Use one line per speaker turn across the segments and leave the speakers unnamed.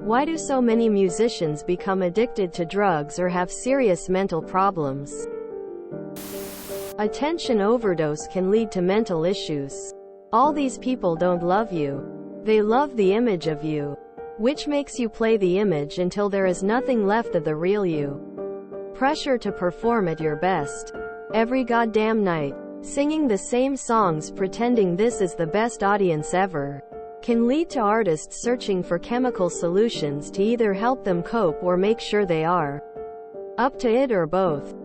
Why do so many musicians become addicted to drugs or have serious mental problems? Attention overdose can lead to mental issues. All these people don't love you. They love the image of you, which makes you play the image until there is nothing left of the real you. Pressure to perform at your best every goddamn night, singing the same songs pretending this is the best audience ever, can lead to artists searching for chemical solutions to either help them cope or make sure they are up to it, or both.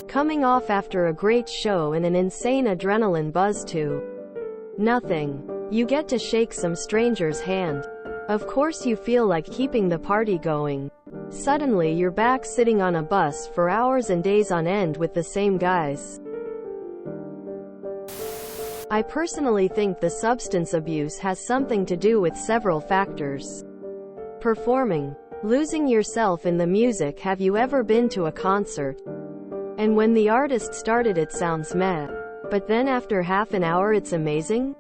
Coming off after a great show and an insane adrenaline buzz to nothing. You get to shake some stranger's hand. Of course you feel like keeping the party going. Suddenly you're back sitting on a bus for hours and days on end with the same guys. I personally think the substance abuse has something to do with several factors. Performing. Losing yourself in the music. Have you ever been to a concert and when the artist started it sounds meh, but then after half an hour it's amazing?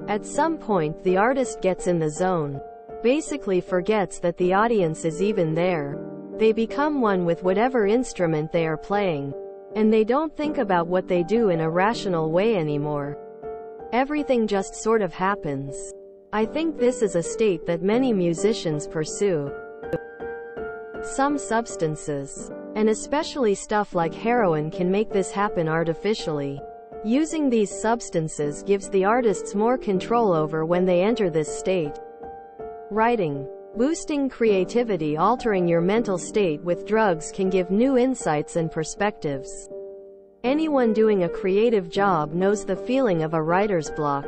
At some point the artist gets in the zone, basically forgets that the audience is even there. They become one with whatever instrument they are playing, and they don't think about what they do in a rational way anymore. Everything just sort of happens. I think this is a state that many musicians pursue. Some substances, and especially stuff like heroin, can make this happen artificially. Using these substances gives the artists more control over when they enter this state. Writing. Boosting creativity. Altering your mental state with drugs can give new insights and perspectives. Anyone doing a creative job knows the feeling of a writer's block.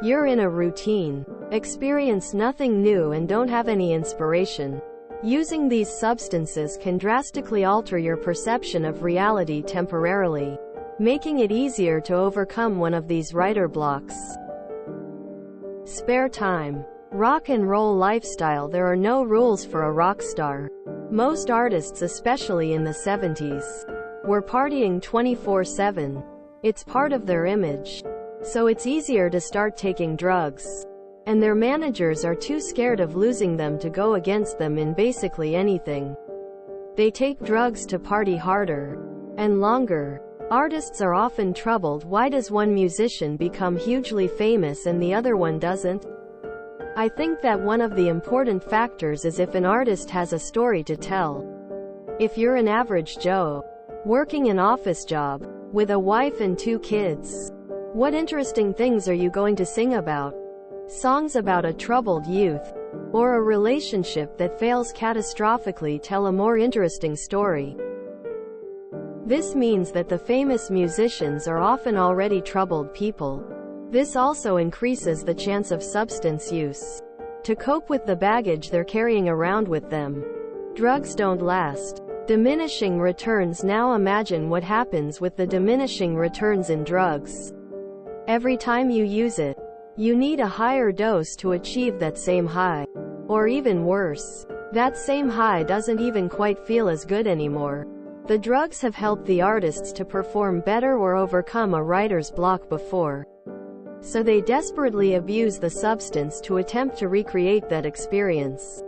You're in a routine, experience nothing new and don't have any inspiration. Using these substances can drastically alter your perception of reality temporarily, making it easier to overcome one of these writer blocks. Spare time. Rock and roll lifestyle. There are no rules for a rock star. Most artists, especially in the 70s, were partying 24/7. It's part of their image. So it's easier to start taking drugs. And their managers are too scared of losing them to go against them in basically anything. They take drugs to party harder and longer. Artists are often troubled. Why does one musician become hugely famous and the other one doesn't? I think that one of the important factors is if an artist has a story to tell. If you're an average Joe, working an office job, with a wife and 2 kids, what interesting things are you going to sing about? Songs about a troubled youth, or a relationship that fails catastrophically tell a more interesting story. This means that the famous musicians are often already troubled people. This also increases the chance of substance use to cope with the baggage they're carrying around with them. Drugs don't last. Diminishing returns. Now imagine what happens with the diminishing returns in drugs. Every time you use it, you need a higher dose to achieve that same high. Or even worse, that same high doesn't even quite feel as good anymore. The drugs have helped the artists to perform better or overcome a writer's block before. So they desperately abuse the substance to attempt to recreate that experience.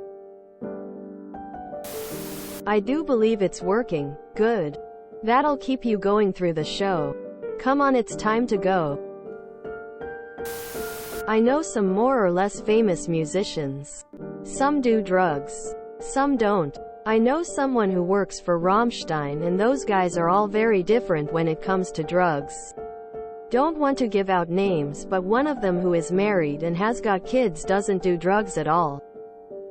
I do believe it's working. Good. That'll keep you going through the show. Come on, it's time to go. I know some more or less famous musicians. Some do drugs. Some don't. I know someone who works for Rammstein, and those guys are all very different when it comes to drugs. Don't want to give out names, but one of them, who is married and has got kids, doesn't do drugs at all.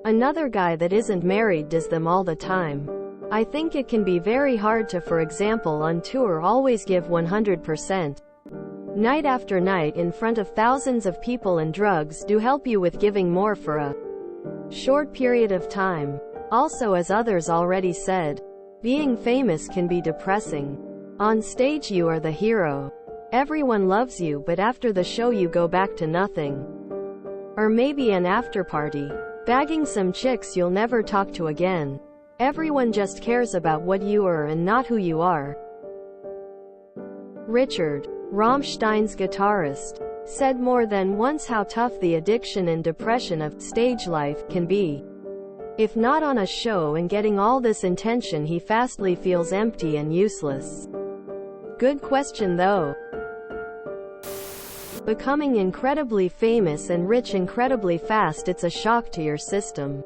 Another guy that isn't married does them all the time. I think it can be very hard to, for example, on tour, always give 100%. Night after night in front of thousands of people, and drugs do help you with giving more for a short period of time. Also, as others already said, being famous can be depressing. On stage you are the hero. Everyone loves you, but after the show you go back to nothing. Or maybe an after party, bagging some chicks you'll never talk to again. Everyone just cares about what you are and not who you are. Richard, Rammstein's guitarist, said more than once how tough the addiction and depression of stage life can be. If not on a show and getting all this attention, he fastly feels empty and useless. Good question though. Becoming incredibly famous and rich incredibly fast, it's a shock to your system.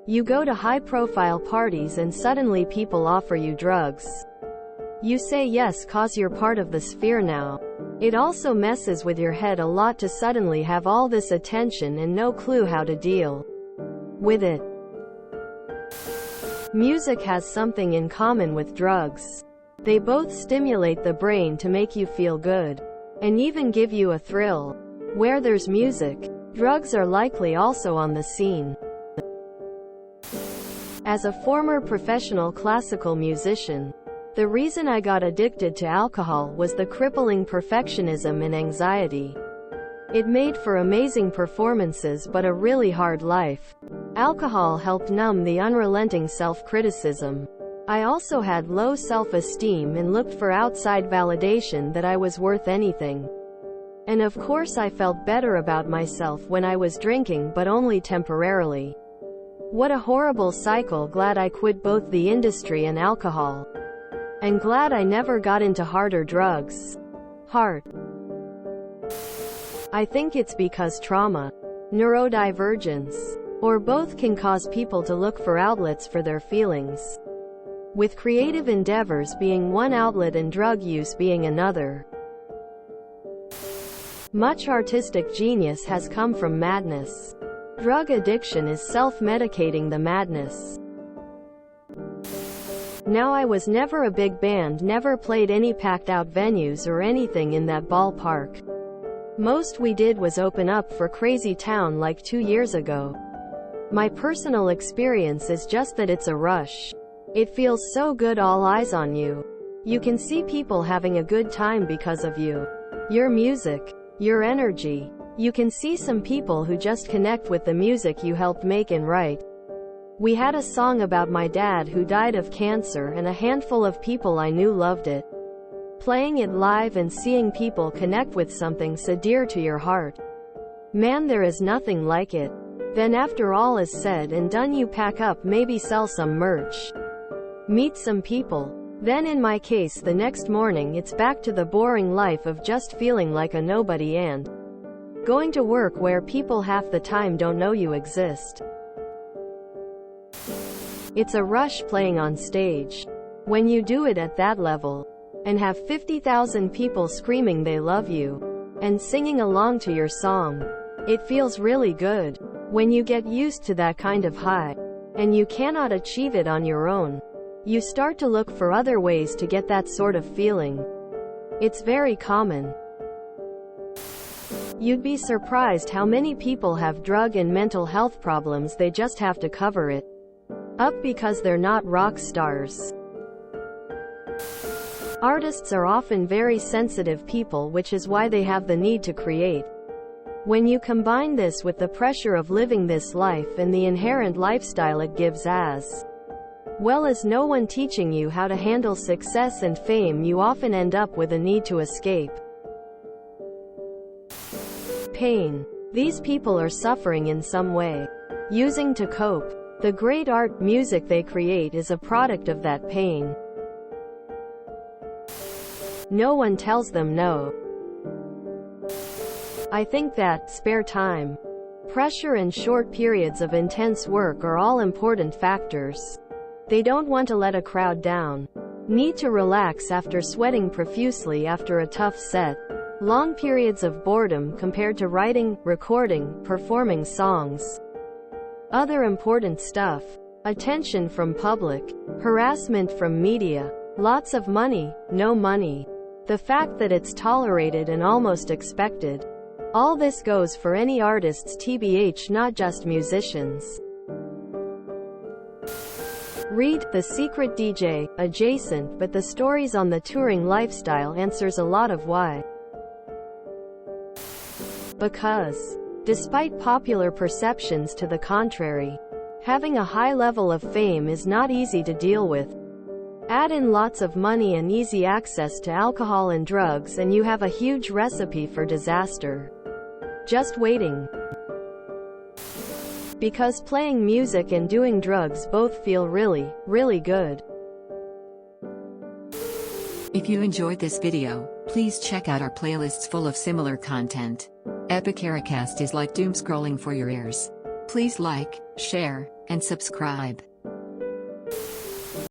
You go to high-profile parties and suddenly people offer you drugs. You say yes cause you're part of the sphere now. It also messes with your head a lot to suddenly have all this attention and no clue how to deal with it. Music has something in common with drugs. They both stimulate the brain to make you feel good, and even give you a thrill. Where there's music, drugs are likely also on the scene. As a former professional classical musician, the reason I got addicted to alcohol was the crippling perfectionism and anxiety. It made for amazing performances but a really hard life. Alcohol helped numb the unrelenting self-criticism. I also had low self-esteem and looked for outside validation that I was worth anything. And of course I felt better about myself when I was drinking, but only temporarily. What a horrible cycle. Glad I quit both the industry and alcohol. And glad I never got into harder drugs. Heart. I think it's because trauma, neurodivergence, or both can cause people to look for outlets for their feelings, with creative endeavors being one outlet and drug use being another. Much artistic genius has come from madness. Drug addiction is self-medicating the madness. Now I was never a big band, never played any packed out venues or anything in that ballpark. Most we did was open up for Crazy Town like 2 years ago. My personal experience is just that it's a rush. It feels so good, all eyes on you. You can see people having a good time because of you. Your music. Your energy. You can see some people who just connect with the music you helped make and write. We had a song about my dad who died of cancer, and a handful of people I knew loved it. Playing it live and seeing people connect with something so dear to your heart. Man, there is nothing like it. Then after all is said and done, you pack up, maybe sell some merch, meet some people. Then in my case, the next morning it's back to the boring life of just feeling like a nobody and going to work where people half the time don't know you exist. It's a rush playing on stage. When you do it at that level, and have 50,000 people screaming they love you, and singing along to your song, it feels really good. When you get used to that kind of high, and you cannot achieve it on your own, you start to look for other ways to get that sort of feeling. It's very common. You'd be surprised how many people have drug and mental health problems, they just have to cover it up because they're not rock stars. Artists are often very sensitive people, which is why they have the need to create. When you combine this with the pressure of living this life and the inherent lifestyle it gives, as well as no one teaching you how to handle success and fame, you often end up with a need to escape pain. These people are suffering in some way, using to cope. The great art, music they create is a product of that pain. No one tells them no. I think that spare time, pressure and short periods of intense work are all important factors. They don't want to let a crowd down. Need to relax after sweating profusely after a tough set. Long periods of boredom compared to writing, recording, performing songs. Other important stuff. Attention from public. Harassment from media. Lots of money, no money. The fact that it's tolerated and almost expected. All this goes for any artists, tbh, not just musicians. Read The Secret DJ, adjacent, but the stories on the touring lifestyle answers a lot of why. Because, despite popular perceptions to the contrary, having a high level of fame is not easy to deal with. Add in lots of money and easy access to alcohol and drugs and you have a huge recipe for disaster. Just waiting. Because playing music and doing drugs both feel really, really good.
If you enjoyed this video, please check out our playlists full of similar content. Epicaricast is like doom scrolling for your ears. Please like, share, and subscribe.